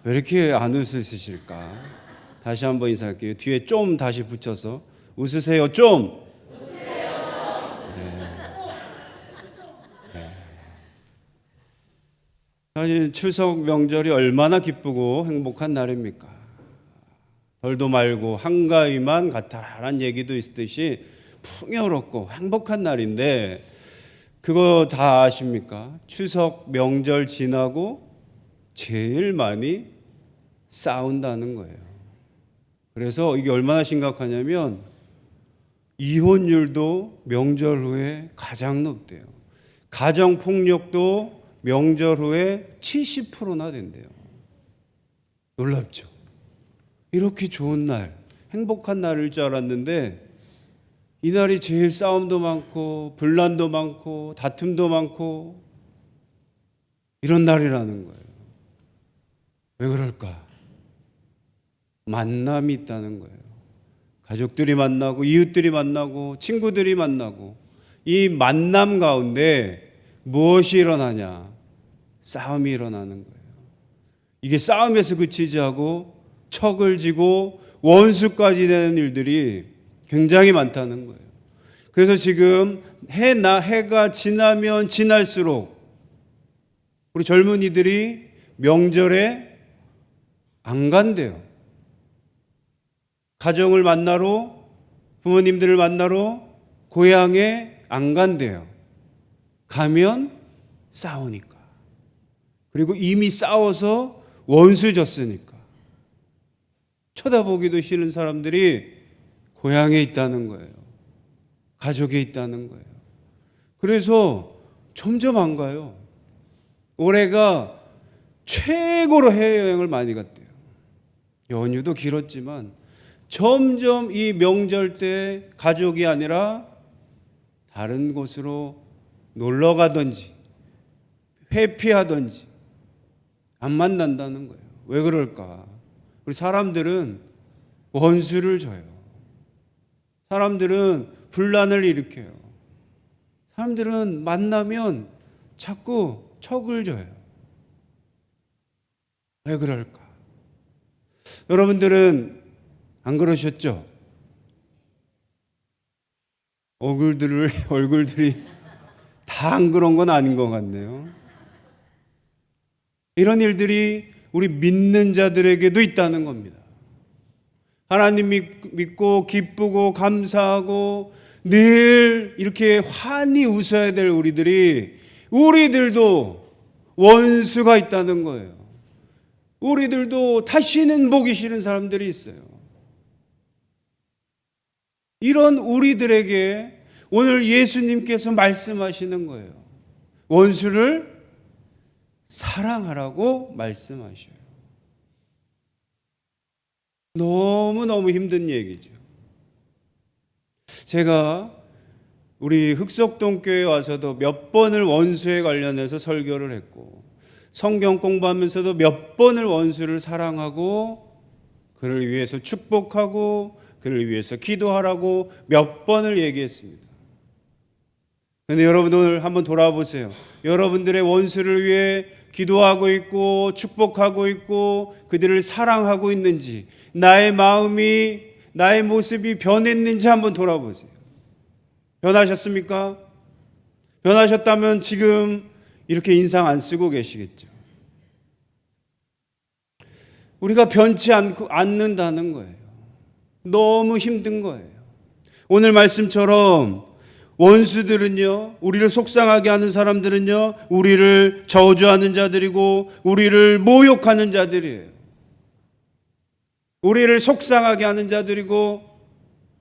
왜 이렇게 안 웃으실까? 다시 한번 인사할게요. 뒤에 좀 다시 붙여서 웃으세요 좀. 사실 추석 명절이 얼마나 기쁘고 행복한 날입니까? 덜도 말고 한가위만 같다라는 얘기도 있듯이 풍요롭고 행복한 날인데 그거 다 아십니까? 추석 명절 지나고 제일 많이 싸운다는 거예요. 그래서 이게 얼마나 심각하냐면 이혼율도 명절 후에 가장 높대요. 가정폭력도 명절 후에 70%나 된대요. 놀랍죠? 이렇게 좋은 날, 행복한 날일 줄 알았는데 이날이 제일 싸움도 많고 분란도 많고 다툼도 많고 이런 날이라는 거예요. 왜 그럴까? 만남이 있다는 거예요. 가족들이 만나고 이웃들이 만나고 친구들이 만나고 이 만남 가운데 무엇이 일어나냐? 싸움이 일어나는 거예요. 이게 싸움에서 그치지 않고 척을 지고 원수까지 되는 일들이 굉장히 많다는 거예요. 그래서 지금 해가 지나면 지날수록 우리 젊은이들이 명절에 안 간대요. 가정을 만나러, 부모님들을 만나러 고향에 안 간대요. 가면 싸우니까. 그리고 이미 싸워서 원수졌으니까. 쳐다보기도 싫은 사람들이 고향에 있다는 거예요. 가족에 있다는 거예요. 그래서 점점 안 가요. 올해가 최고로 해외여행을 많이 갔대요. 연휴도 길었지만 점점 이 명절 때 가족이 아니라 다른 곳으로 놀러 가든지 회피하든지 안 만난다는 거예요. 왜 그럴까? 우리 사람들은 원수를 줘요. 사람들은 분란을 일으켜요. 사람들은 만나면 자꾸 척을 줘요. 왜 그럴까? 여러분들은 안 그러셨죠? 얼굴들이 다 안 그런 건 아닌 것 같네요. 이런 일들이 우리 믿는 자들에게도 있다는 겁니다. 하나님 믿고 기쁘고 감사하고 늘 이렇게 환히 웃어야 될 우리들도 원수가 있다는 거예요. 우리들도 다시는 보기 싫은 사람들이 있어요. 이런 우리들에게 오늘 예수님께서 말씀하시는 거예요. 원수를 사랑하라고 말씀하셔요. 너무너무 힘든 얘기죠. 제가 우리 흑석동교회에 와서도 몇 번을 원수에 관련해서 설교를 했고 성경 공부하면서도 몇 번을 원수를 사랑하고 그를 위해서 축복하고 그를 위해서 기도하라고 몇 번을 얘기했습니다. 그런데 여러분 오늘 한번 돌아보세요. 여러분들의 원수를 위해 기도하고 있고 축복하고 있고 그들을 사랑하고 있는지 나의 마음이 나의 모습이 변했는지 한번 돌아보세요. 변하셨습니까? 변하셨다면 지금 이렇게 인상 안 쓰고 계시겠죠. 우리가 변치 않는다는 거예요. 너무 힘든 거예요. 오늘 말씀처럼 원수들은요, 우리를 속상하게 하는 사람들은요, 우리를 저주하는 자들이고 우리를 모욕하는 자들이에요. 우리를 속상하게 하는 자들이고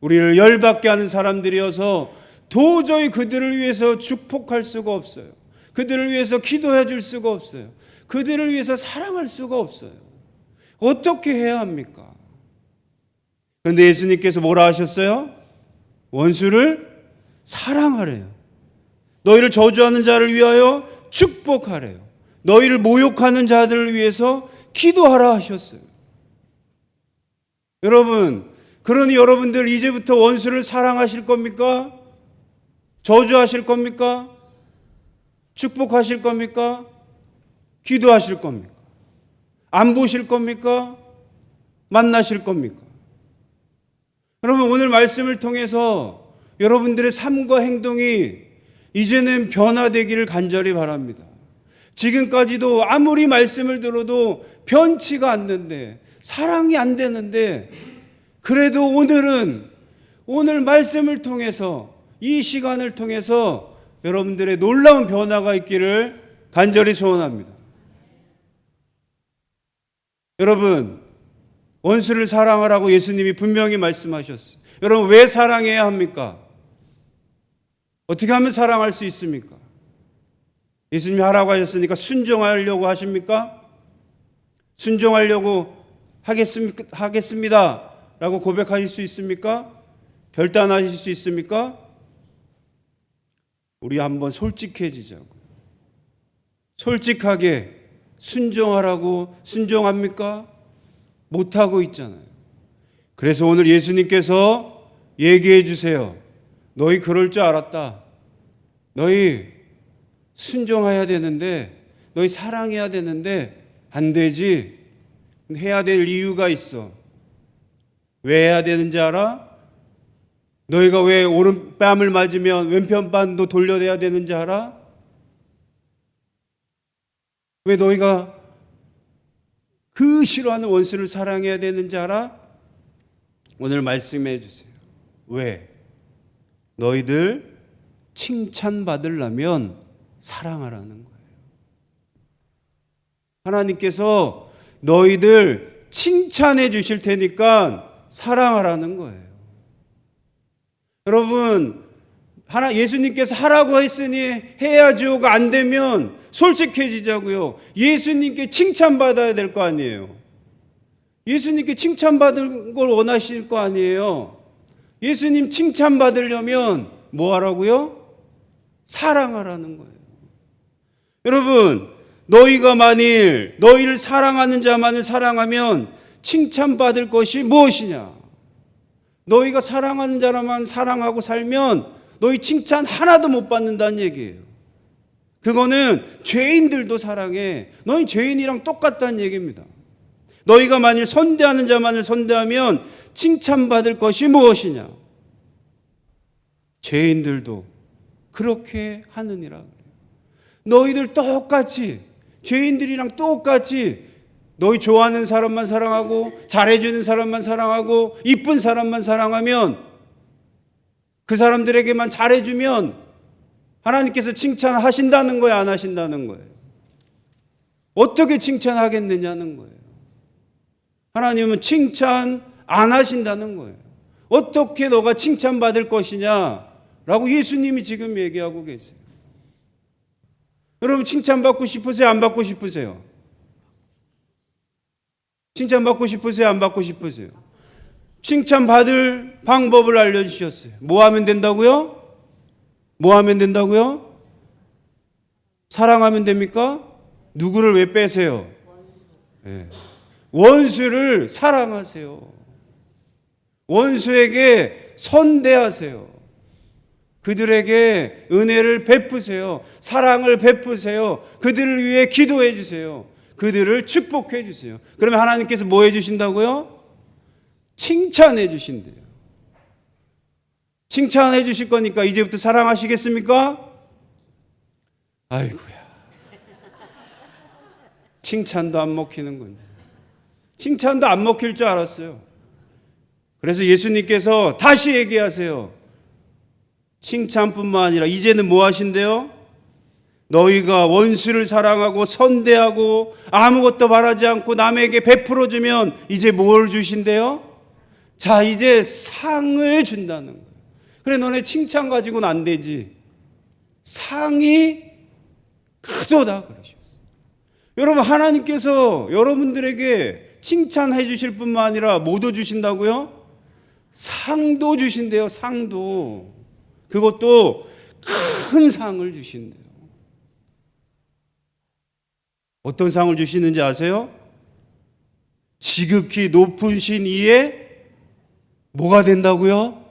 우리를 열받게 하는 사람들이어서 도저히 그들을 위해서 축복할 수가 없어요. 그들을 위해서 기도해 줄 수가 없어요. 그들을 위해서 사랑할 수가 없어요. 어떻게 해야 합니까? 그런데 예수님께서 뭐라 하셨어요? 원수를 사랑하래요. 너희를 저주하는 자를 위하여 축복하래요. 너희를 모욕하는 자들을 위해서 기도하라 하셨어요. 여러분, 그러니 여러분들 이제부터 원수를 사랑하실 겁니까? 저주하실 안 보실 겁니까? 만나실 겁니까? 그러면 오늘 말씀을 통해서 여러분들의 삶과 행동이 이제는 변화되기를 간절히 바랍니다. 지금까지도 아무리 말씀을 들어도 변치가 않는데, 사랑이 안 되는데, 그래도 오늘 말씀을 통해서, 이 시간을 통해서 여러분들의 놀라운 변화가 있기를 간절히 소원합니다. 여러분, 원수를 사랑하라고 예수님이 분명히 말씀하셨어요. 여러분, 왜 사랑해야 합니까? 어떻게 하면 사랑할 수 있습니까? 예수님이 하라고 하셨으니까 순종하려고 하십니까? 순종하려고 하겠습니다 라고 고백하실 수 있습니까? 결단하실 수 있습니까? 우리 한번 솔직해지자고요. 솔직하게 순종하라고 순종합니까? 못하고 있잖아요. 그래서 오늘 예수님께서 얘기해 주세요. 너희 그럴 줄 알았다. 너희 순종해야 되는데, 너희 사랑해야 되는데 안 되지. 해야 될 이유가 있어. 왜 해야 되는지 알아? 너희가 왜 오른뺨을 맞으면 왼편반도 돌려내야 되는지 알아? 왜 너희가 그 싫어하는 원수를 사랑해야 되는지 알아? 오늘 말씀해 주세요. 왜? 너희들 칭찬받으려면 사랑하라는 거예요. 하나님께서 너희들 칭찬해 주실 테니까 사랑하라는 거예요. 여러분, 예수님께서 하라고 했으니 해야죠가 안 되면 솔직해지자고요. 예수님께 칭찬받아야 될 거 아니에요. 예수님께 칭찬받을 걸 원하실 거 아니에요. 예수님 칭찬받으려면 뭐 하라고요? 사랑하라는 거예요. 여러분, 너희가 만일 너희를 사랑하는 자만을 사랑하면 칭찬받을 것이 무엇이냐? 너희가 사랑하는 자라만 사랑하고 살면 너희 칭찬 하나도 못 받는다는 얘기예요. 그거는 죄인들도 사랑해. 너희 죄인이랑 똑같다는 얘기입니다. 너희가 만일 선대하는 자만을 선대하면 칭찬받을 것이 무엇이냐? 죄인들도 그렇게 하느니라. 너희들 똑같이, 죄인들이랑 똑같이 너희 좋아하는 사람만 사랑하고 잘해주는 사람만 사랑하고 이쁜 사람만 사랑하면, 그 사람들에게만 잘해주면 하나님께서 칭찬하신다는 거예요, 안 하신다는 거예요? 어떻게 칭찬하겠느냐는 거예요. 하나님은 칭찬 안 하신다는 거예요. 어떻게 너가 칭찬받을 것이냐라고 예수님이 지금 얘기하고 계세요. 여러분, 칭찬받고 싶으세요? 안 받고 싶으세요? 칭찬받고 싶으세요? 안 받고 싶으세요? 칭찬받을 방법을 알려주셨어요. 뭐 하면 된다고요? 뭐 하면 된다고요? 사랑하면 됩니까? 누구를 왜 빼세요? 네. 원수를 사랑하세요. 원수에게 선대하세요. 그들에게 은혜를 베푸세요. 사랑을 베푸세요. 그들을 위해 기도해 주세요. 그들을 축복해 주세요. 그러면 하나님께서 뭐 해 주신다고요? 칭찬해 주신대요. 칭찬해 주실 거니까 이제부터 사랑하시겠습니까? 아이고야. 칭찬도 안 먹히는군요. 칭찬도 안 먹힐 줄 알았어요. 그래서 예수님께서 다시 얘기하세요. 칭찬뿐만 아니라 이제는 뭐 하신대요? 너희가 원수를 사랑하고 선대하고 아무것도 바라지 않고 남에게 베풀어주면 이제 뭘 주신대요? 자, 이제 상을 준다는 거예요. 그래, 너네 칭찬 가지고는 안 되지. 상이 크도다 그러셨어요. 여러분, 하나님께서 여러분들에게 칭찬해 주실 뿐만 아니라 뭐도 주신다고요? 상도 주신대요. 상도. 그것도 큰 상을 주신대요. 어떤 상을 주시는지 아세요? 지극히 높은 신 위에 뭐가 된다고요?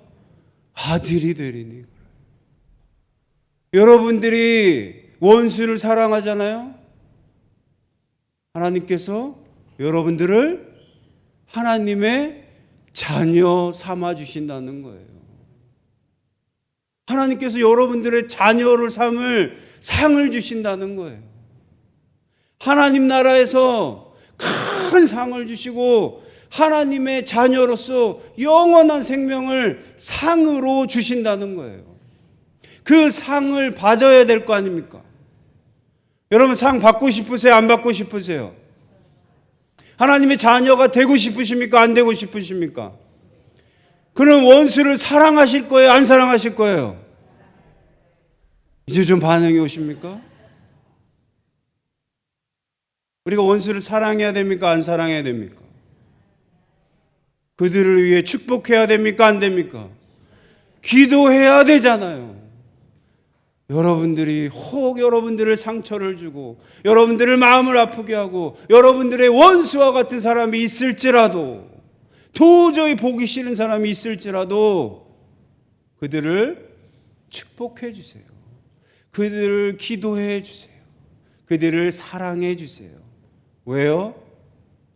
아들이 되리니. 여러분들이 원수를 사랑하잖아요. 하나님께서 여러분들을 하나님의 자녀 삼아 주신다는 거예요. 하나님께서 여러분들의 자녀를 삼을 상을 주신다는 거예요. 하나님 나라에서 큰 상을 주시고 하나님의 자녀로서 영원한 생명을 상으로 주신다는 거예요. 그 상을 받아야 될 거 아닙니까? 여러분 상 받고 싶으세요? 안 받고 싶으세요? 하나님의 자녀가 되고 싶으십니까? 안 되고 싶으십니까? 그럼 원수를 사랑하실 거예요? 안 사랑하실 거예요? 이제 좀 반응이 오십니까? 우리가 원수를 사랑해야 됩니까? 안 사랑해야 됩니까? 그들을 위해 축복해야 됩니까? 안 됩니까? 기도해야 되잖아요. 여러분들이 혹 여러분들을 상처를 주고 여러분들을 마음을 아프게 하고 여러분들의 원수와 같은 사람이 있을지라도, 도저히 보기 싫은 사람이 있을지라도 그들을 축복해 주세요. 그들을 기도해 주세요. 그들을 사랑해 주세요. 왜요?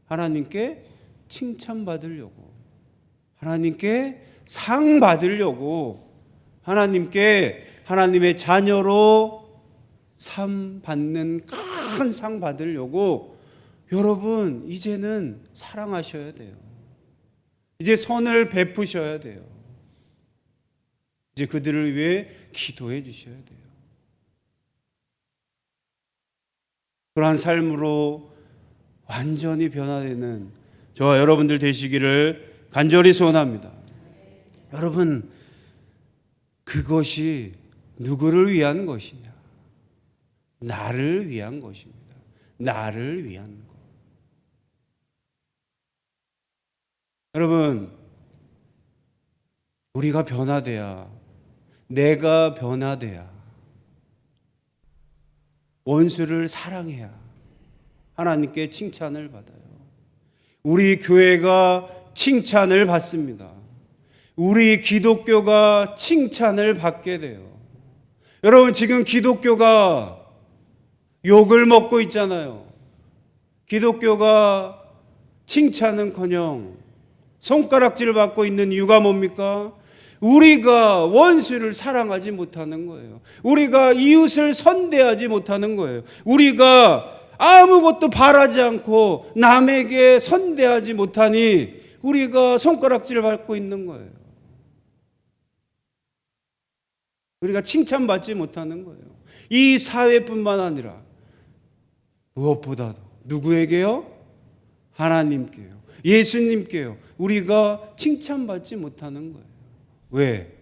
하나님께 칭찬받으려고, 하나님께 상 받으려고, 하나님의 자녀로 상 받는 큰 상 받으려고 여러분 이제는 사랑하셔야 돼요. 이제 선을 베푸셔야 돼요. 이제 그들을 위해 기도해 주셔야 돼요. 그러한 삶으로 완전히 변화되는 저와 여러분들 되시기를 간절히 소원합니다. 여러분, 그것이 누구를 위한 것이냐? 나를 위한 것입니다. 나를 위한 것. 여러분, 우리가 변화돼야, 내가 변화돼야, 원수를 사랑해야 하나님께 칭찬을 받아요. 우리 교회가 칭찬을 받습니다. 우리 기독교가 칭찬을 받게 돼요. 여러분, 지금 기독교가 욕을 먹고 있잖아요. 기독교가 칭찬은커녕 손가락질 받고 있는 이유가 뭡니까? 우리가 원수를 사랑하지 못하는 거예요. 우리가 이웃을 선대하지 못하는 거예요. 우리가 아무것도 바라지 않고 남에게 선대하지 못하니 우리가 손가락질을 받고 있는 거예요. 우리가 칭찬받지 못하는 거예요. 이 사회뿐만 아니라 무엇보다도 누구에게요? 하나님께요. 예수님께요. 우리가 칭찬받지 못하는 거예요. 왜?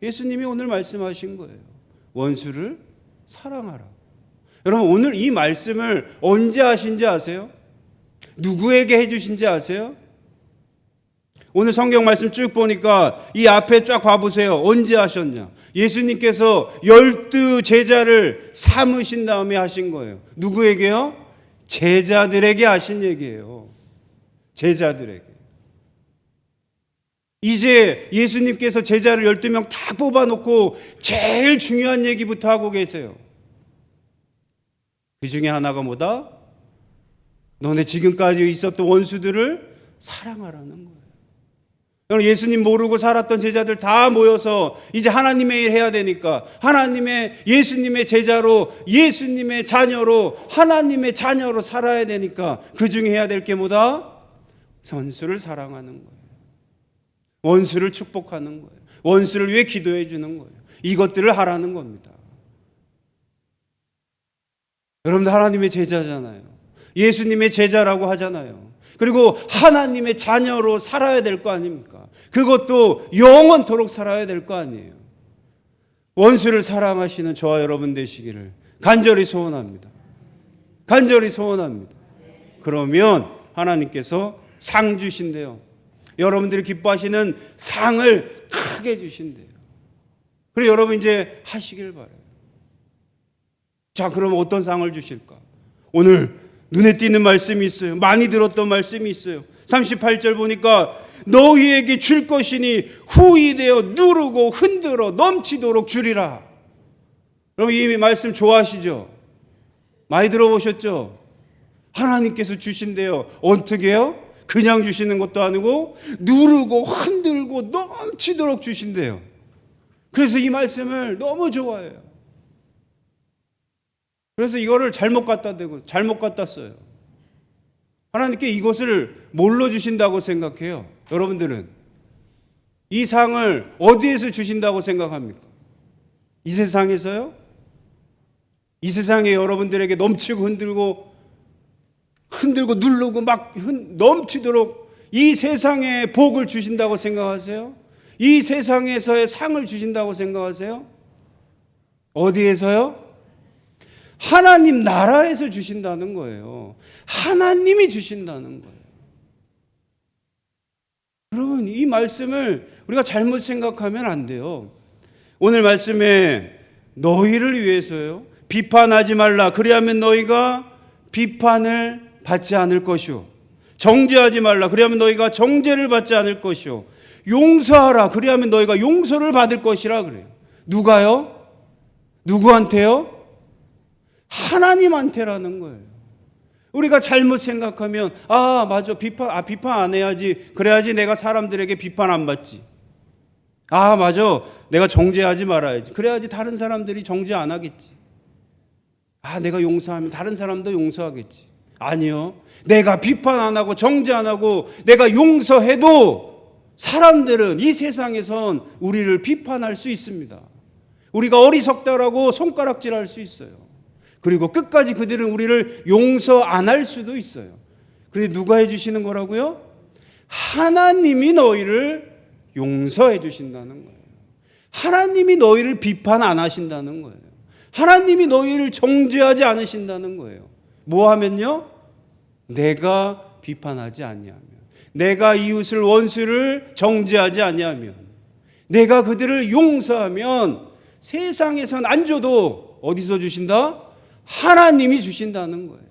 예수님이 오늘 말씀하신 거예요. 원수를 사랑하라. 여러분, 오늘 이 말씀을 언제 하신지 아세요? 누구에게 해주신지 아세요? 오늘 성경 말씀 쭉 보니까 이 앞에 쫙 봐보세요. 언제 하셨냐? 예수님께서 12 제자를 삼으신 다음에 하신 거예요. 누구에게요? 제자들에게 하신 얘기예요. 제자들에게. 이제 예수님께서 제자를 12명 다 뽑아놓고 제일 중요한 얘기부터 하고 계세요. 그 중에 하나가 뭐다? 너네 지금까지 있었던 원수들을 사랑하라는 거예요. 여러분, 예수님 모르고 살았던 제자들 다 모여서 이제 하나님의 일 해야 되니까 예수님의 제자로, 예수님의 자녀로, 하나님의 자녀로 살아야 되니까 그 중에 해야 될 게 뭐다? 원수를 사랑하는 거예요. 원수를 축복하는 거예요. 원수를 위해 기도해 주는 거예요. 이것들을 하라는 겁니다. 여러분들 하나님의 제자잖아요. 예수님의 제자라고 하잖아요. 그리고 하나님의 자녀로 살아야 될 거 아닙니까? 그것도 영원토록 살아야 될 거 아니에요. 원수를 사랑하시는 저와 여러분 되시기를 간절히 소원합니다. 간절히 소원합니다. 그러면 하나님께서 상 주신대요. 여러분들이 기뻐하시는 상을 크게 주신대요. 그리고 여러분 이제 하시길 바라요. 자, 그럼 어떤 상을 주실까? 오늘 눈에 띄는 말씀이 있어요. 많이 들었던 말씀이 있어요. 38절 보니까 너희에게 줄 것이니 후이되어 누르고 흔들어 넘치도록 주리라. 여러분 이 말씀 좋아하시죠? 많이 들어보셨죠? 하나님께서 주신대요. 어떻게 해요? 그냥 주시는 것도 아니고 누르고 흔들고 넘치도록 주신대요. 그래서 이 말씀을 너무 좋아해요. 그래서 이거를 잘못 갖다 대고 잘못 갖다 써요. 하나님께 이것을 뭘로 주신다고 생각해요? 여러분들은 이 상을 어디에서 주신다고 생각합니까? 이 세상에서요? 이 세상에 여러분들에게 넘치고 흔들고 누르고 막 넘치도록 이 세상에 복을 주신다고 생각하세요? 이 세상에서의 상을 주신다고 생각하세요? 어디에서요? 하나님 나라에서 주신다는 거예요. 하나님이 주신다는 거예요. 여러분, 이 말씀을 우리가 잘못 생각하면 안 돼요. 오늘 말씀에 너희를 위해서요. 비판하지 말라. 그리하면 너희가 비판을 받지 않을 것이요. 정죄하지 말라. 그리하면 너희가 정죄를 받지 않을 것이요. 용서하라. 그리하면 너희가 용서를 받을 것이라 그래요. 누가요? 누구한테요? 하나님한테라는 거예요. 우리가 잘못 생각하면 맞아. 비판 안 해야지. 그래야지 내가 사람들에게 비판 안 받지. 맞아. 내가 정죄하지 말아야지. 그래야지 다른 사람들이 정죄 안 하겠지. 내가 용서하면 다른 사람도 용서하겠지. 아니요. 내가 비판 안 하고 정죄 안 하고 내가 용서해도 사람들은 이 세상에선 우리를 비판할 수 있습니다. 우리가 어리석다라고 손가락질할 수 있어요. 그리고 끝까지 그들은 우리를 용서 안 할 수도 있어요. 그런데 누가 해주시는 거라고요? 하나님이 너희를 용서해 주신다는 거예요. 하나님이 너희를 비판 안 하신다는 거예요. 하나님이 너희를 정죄하지 않으신다는 거예요. 뭐 하면요? 내가 비판하지 아니하면, 내가 이웃을 원수를 정죄하지 아니하면, 내가 그들을 용서하면 세상에선 안 줘도 어디서 주신다? 하나님이 주신다는 거예요.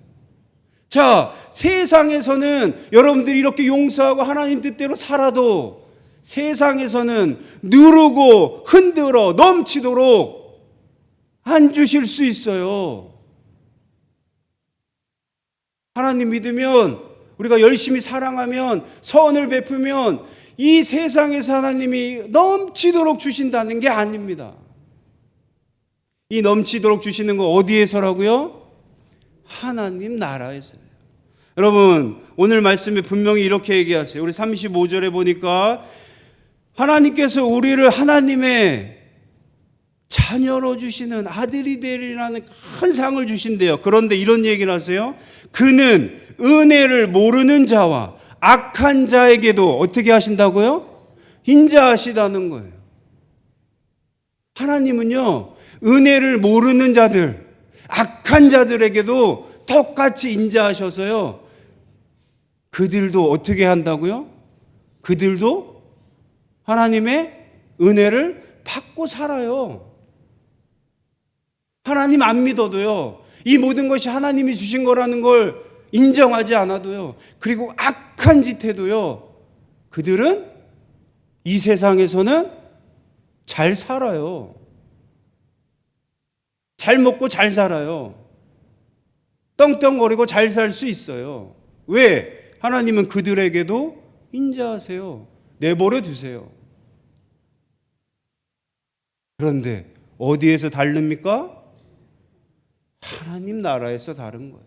자, 세상에서는 여러분들이 이렇게 용서하고 하나님 뜻대로 살아도 세상에서는 누르고 흔들어 넘치도록 안 주실 수 있어요. 하나님 믿으면, 우리가 열심히 사랑하면, 선을 베푸면 이 세상에서 하나님이 넘치도록 주신다는 게 아닙니다. 이 넘치도록 주시는 거 어디에서라고요? 하나님 나라에서요. 여러분, 오늘 말씀에 분명히 이렇게 얘기하세요. 우리 35절에 보니까 하나님께서 우리를 하나님의 자녀로 주시는 아들이 되리라는 큰 상을 주신대요. 그런데 이런 얘기를 하세요. 그는 은혜를 모르는 자와 악한 자에게도 어떻게 하신다고요? 인자하시다는 거예요. 하나님은요, 은혜를 모르는 자들, 악한 자들에게도 똑같이 인자하셔서요, 그들도 어떻게 한다고요? 그들도 하나님의 은혜를 받고 살아요. 하나님 안 믿어도요, 이 모든 것이 하나님이 주신 거라는 걸 인정하지 않아도요, 그리고 악한 짓 해도요, 그들은 이 세상에서는 잘 살아요. 잘 먹고 잘 살아요. 떵떵거리고 잘 살 수 있어요. 왜? 하나님은 그들에게도 인자하세요. 내버려 두세요. 그런데 어디에서 다릅니까? 하나님 나라에서 다른 거예요.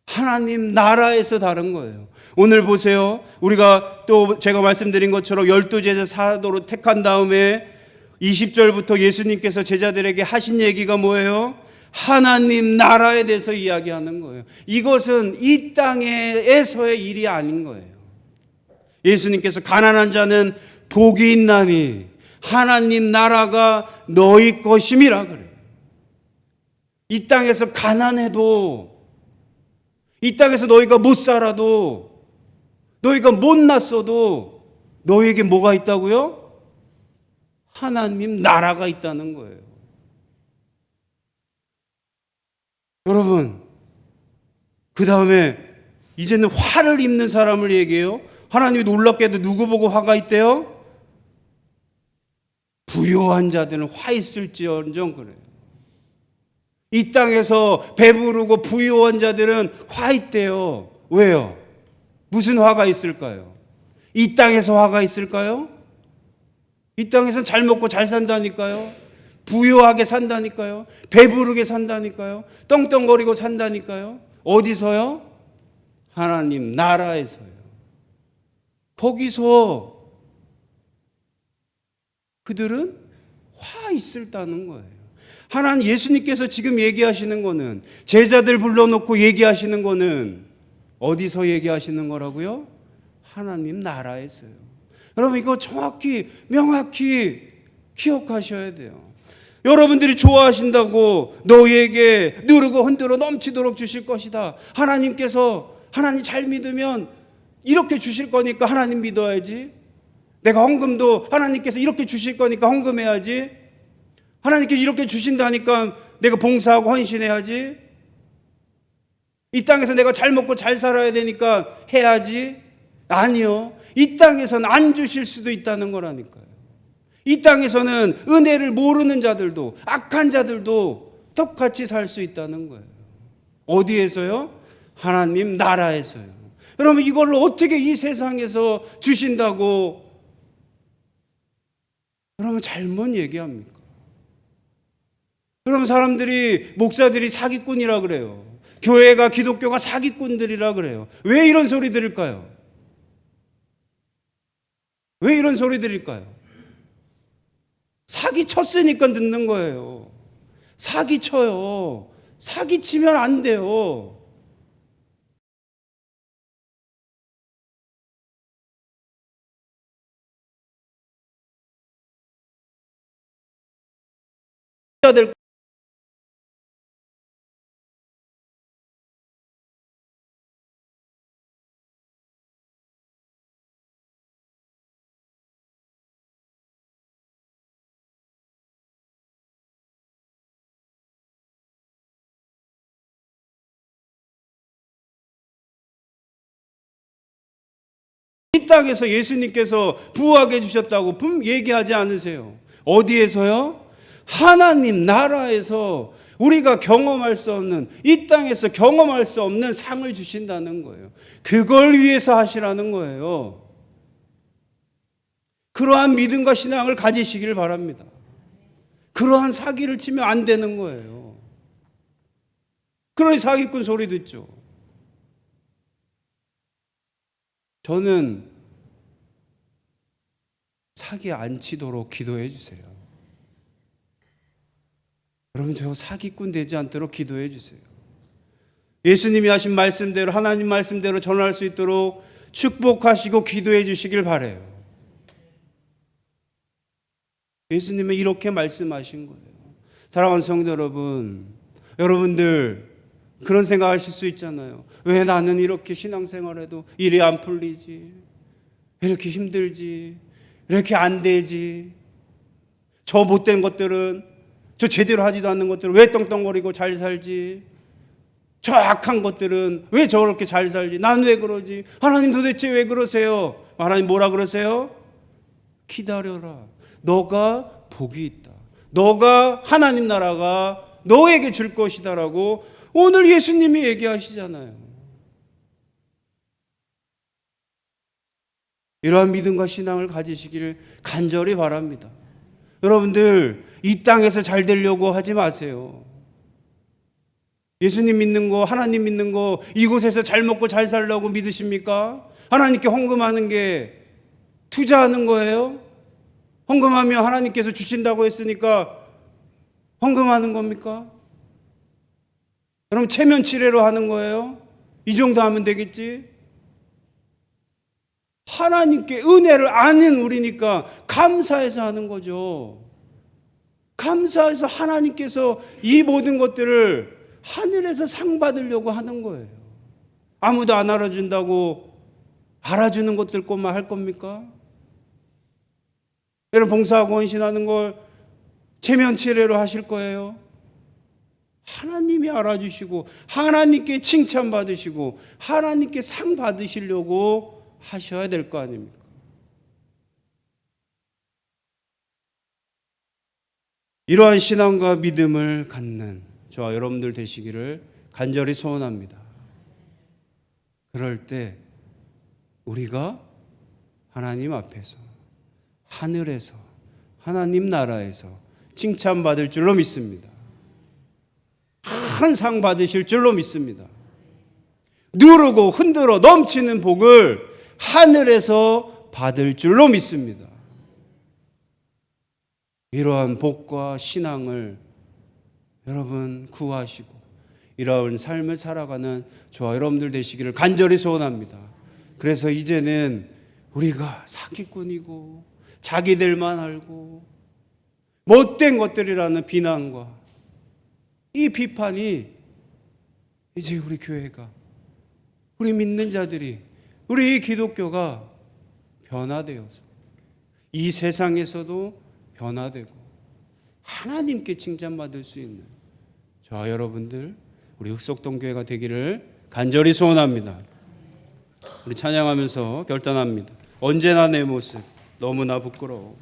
하나님 나라에서 다른 거예요. 오늘 보세요. 우리가 또 제가 말씀드린 것처럼 12제자 사도로 택한 다음에 20절부터 예수님께서 제자들에게 하신 얘기가 뭐예요? 하나님 나라에 대해서 이야기하는 거예요. 이것은 이 땅에서의 일이 아닌 거예요. 예수님께서 가난한 자는 복이 있나니 하나님 나라가 너희 것임이라 그래요. 이 땅에서 가난해도, 이 땅에서 너희가 못 살아도, 너희가 못났어도 너희에게 뭐가 있다고요? 하나님 나라가 있다는 거예요. 여러분, 그 다음에 이제는 화를 입는 사람을 얘기해요. 하나님이 놀랍게도 누구 보고 화가 있대요? 부요한 자들은 화 있을지언정 그래요. 이 땅에서 배부르고 부유한 자들은 화 있대요. 왜요? 무슨 화가 있을까요? 이 땅에서 화가 있을까요? 이 땅에서는 잘 먹고 잘 산다니까요. 부유하게 산다니까요. 배부르게 산다니까요. 떵떵거리고 산다니까요. 어디서요? 하나님 나라에서요. 거기서 그들은 화 있을다는 거예요. 하나님 예수님께서 지금 얘기하시는 거는, 제자들 불러놓고 얘기하시는 거는 어디서 얘기하시는 거라고요? 하나님 나라에서요. 여러분 이거 정확히 명확히 기억하셔야 돼요. 여러분들이 좋아하신다고 너희에게 누르고 흔들어 넘치도록 주실 것이다. 하나님께서, 하나님 잘 믿으면 이렇게 주실 거니까 하나님 믿어야지. 내가 헌금도 하나님께서 이렇게 주실 거니까 헌금해야지. 하나님께서 이렇게 주신다니까 내가 봉사하고 헌신해야지. 이 땅에서 내가 잘 먹고 잘 살아야 되니까 해야지. 아니요. 이 땅에서는 안 주실 수도 있다는 거라니까요. 이 땅에서는 은혜를 모르는 자들도, 악한 자들도 똑같이 살 수 있다는 거예요. 어디에서요? 하나님 나라에서요. 여러분 이걸로 어떻게 이 세상에서 주신다고 여러분 잘못 얘기합니까? 그럼 사람들이, 목사들이 사기꾼이라 그래요. 교회가, 기독교가 사기꾼들이라 그래요. 왜 이런 소리 들을까요? 왜 이런 소리 들을까요? 사기 쳤으니까 듣는 거예요. 사기 쳐요. 사기 치면 안 돼요. 이 땅에서 예수님께서 부하게 해주셨다고 얘기하지 않으세요? 어디에서요? 하나님 나라에서 우리가 경험할 수 없는, 이 땅에서 경험할 수 없는 상을 주신다는 거예요. 그걸 위해서 하시라는 거예요. 그러한 믿음과 신앙을 가지시길 바랍니다. 그러한 사기를 치면 안 되는 거예요. 그러니 사기꾼 소리 듣죠. 저는 사기 안 치도록 기도해 주세요. 여러분 저 사기꾼 되지 않도록 기도해 주세요. 예수님이 하신 말씀대로, 하나님 말씀대로 전할 수 있도록 축복하시고 기도해 주시길 바라요. 예수님은 이렇게 말씀하신 거예요. 사랑하는 성도 여러분, 여러분들 그런 생각하실 수 있잖아요. 왜 나는 이렇게 신앙생활해도 일이 안 풀리지? 왜 이렇게 힘들지? 왜 이렇게 안 되지? 저 못된 것들은, 저 제대로 하지도 않는 것들은 왜 떵떵거리고 잘 살지? 저 악한 것들은 왜 저렇게 잘 살지? 난 왜 그러지? 하나님 도대체 왜 그러세요? 하나님 뭐라 그러세요? 기다려라. 너가 복이 있다. 너가 하나님 나라가 너에게 줄 것이다라고 오늘 예수님이 얘기하시잖아요. 이러한 믿음과 신앙을 가지시길 간절히 바랍니다. 여러분들 이 땅에서 잘 되려고 하지 마세요. 예수님 믿는 거, 하나님 믿는 거, 이곳에서 잘 먹고 잘 살려고 믿으십니까? 하나님께 헌금하는 게 투자하는 거예요? 헌금하면 하나님께서 주신다고 했으니까 헌금하는 겁니까? 그럼 체면치레로 하는 거예요? 이 정도 하면 되겠지? 하나님께 은혜를 아는 우리니까 감사해서 하는 거죠. 감사해서 하나님께서 이 모든 것들을 하늘에서 상 받으려고 하는 거예요. 아무도 안 알아준다고 알아주는 것들 것만 할 겁니까? 여러분 봉사하고 헌신하는 걸 체면치레로 하실 거예요? 하나님이 알아주시고 하나님께 칭찬받으시고 하나님께 상 받으시려고 하셔야 될 거 아닙니까? 이러한 신앙과 믿음을 갖는 저와 여러분들 되시기를 간절히 소원합니다. 그럴 때 우리가 하나님 앞에서, 하늘에서, 하나님 나라에서 칭찬받을 줄로 믿습니다. 큰 상 받으실 줄로 믿습니다. 누르고 흔들어 넘치는 복을 하늘에서 받을 줄로 믿습니다. 이러한 복과 신앙을 여러분 구하시고 이러한 삶을 살아가는 저와 여러분들 되시기를 간절히 소원합니다. 그래서 이제는 우리가 사기꾼이고 자기들만 알고 못된 것들이라는 비난과 이 비판이 이제 우리 교회가, 우리 믿는 자들이, 우리 기독교가 변화되어서 이 세상에서도 변화되고 하나님께 칭찬받을 수 있는 저와 여러분들, 우리 흑석동교회가 되기를 간절히 소원합니다. 우리 찬양하면서 결단합니다. 언제나 내 모습 너무나 부끄러워.